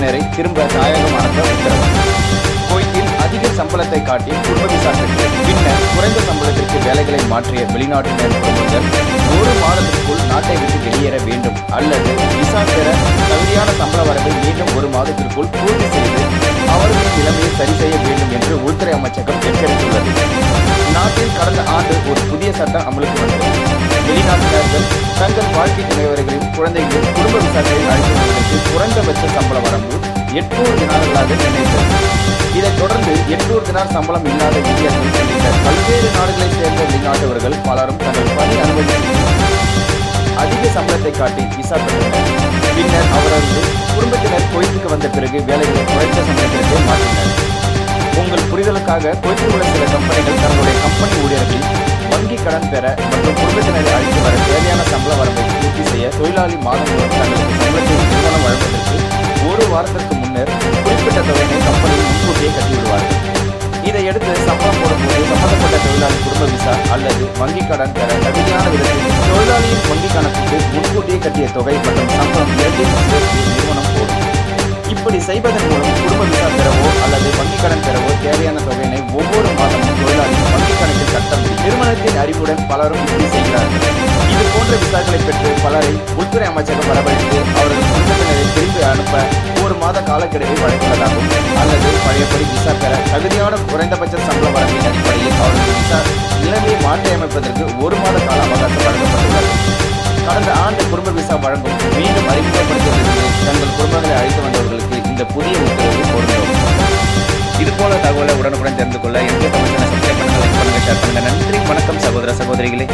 குடும்பத்தினரை திரும்ப தாயகம் அனுப்ப உத்தரவு. குவைத்தில் அதிக சம்பளத்தை காட்டி குடும்ப விசா பெற்று பின்னர் குறைந்த சம்பளத்திற்கு வேலைகளை மாற்றிய வெளிநாட்டினர் குடும்பங்கள் 1 மாதத்திற்குள் நாட்டை விட்டு வெளியேற வேண்டும் அல்லது விசா பெற தகுதியான சம்பள வரவை மீண்டும் 1 மாதத்திற்குள் பூர்த்தி செய்து அவர்களின் நிலைமையை சரி செய்ய வேண்டும் என்று உள்துறை அமைச்சகம் எச்சரித்துள்ளது. நாட்டில் கடந்த ஆண்டு ஒரு புதிய சட்டம் அமலுக்கு வந்தது. வெளிநாட்டினர்கள் தங்கள் வாழ்க்கை துணைவர்களின் குழந்தைகளின் குடும்ப விசாக்களில் அழைத்து வருவதற்கு குறைந்தபட்ச சம்பள வரம்பு 800 தினார்களாக நிர்ணயித்தது. இதைத் தொடர்ந்து 800 தினார் சம்பளம் இல்லாத இந்தியர்கள் உள்ளிட்ட பல்வேறு நாடுகளைச் சேர்ந்த வெளிநாட்டவர்கள் பலரும் தங்கள் பணி அனுமதி அதிக சம்பளத்தை காட்டி விசா பெற்றனர். பின்னர் அவரது குடும்பத்தினர் குவைத்துக்கு வந்த பிறகு வேலைகளை குறைந்த சம்பளத்திற்கே மாற்றினர். உங்கள் புரிதலுக்காக குவைத்தில் உள்ள சில கம்பெனிகள் தங்களுடைய கம்பெனி ஊழியர்களில் வங்கி கடன் பெற மற்றும் குடும்பத்தினரை அழைத்து வர தேவையான சம்பள வரம்பை பூர்த்தி செய்ய தொழிலாளி மாதந்தோறும் தங்களுக்கு சம்பளத்தை நிறுவனம் வழங்குவதற்கு 1 வாரத்திற்கு முன்னர் குறிப்பிட்ட தொகையை கம்பெனியில் முன்கூட்டியே கட்டிவிடுவார்கள். இதையடுத்து சம்பளம் போடும்போது சம்பந்தப்பட்ட தொழிலாளி குடும்ப விசா அல்லது வங்கி கடன் பெற தகுதியான விதத்தில் தொழிலாளியின் வங்கி கணக்குக்கு முன்கூட்டியே கட்டிய தொகை மற்றும் சம்பளம் இரண்டையும் சேர்த்து நிறுவனம் போடும். இப்படி செய்வதன் மூலம் குடும்ப விசா பெறவோ அல்லது வங்கி கடன் பெறவோ தேவையான தொகையினை ஒவ்வொரு மாதமும் தொழிலாளி வங்கி கணக்கில் கட்ட முடியும். நிறுவனத்தின் அறிவுடன் பலரும் இப்படி செய்கிறார்கள். இது போன்ற விசாக்களை பெற்று பலரை உள்துறை அமைச்சகம் வரவழைத்து அவர்கள் குடும்பத்தினரை திரும்பி அனுப்ப 1 மாத காலக்கெடுவை வழங்குவதாகவும் அல்லது பழையபடி விசா பெற தகுதியான குறைந்தபட்ச சம்பள வரம்பின் அடிப்படையில் அவர்கள் விசா நிலைமையை மாற்றியமைப்பதற்கு 1 மாத கால அவகாசம் வழங்கப்பட்டுள்ளது. கடந்த ஆண்டு குடும்ப விசா வழங்கும் மீண்டும் அறிமுகப்படுத்தியதிலிருந்து தங்கள் குடும்பங்களை அழைத்து வந்தவர்களுக்கு இந்த புதிய உத்தரவு பொருந்தும். இதுபோல தகவலை உடனுக்குடன் தெரிந்து கொள்ள எங்கே தமிழ் சப்ஸ்கிரைப் பண்ணுங்க, லைக் பண்ணுங்க, ஷேர் பண்ணுங்க. நன்றி, வணக்கம் சகோதர சகோதரிகளே.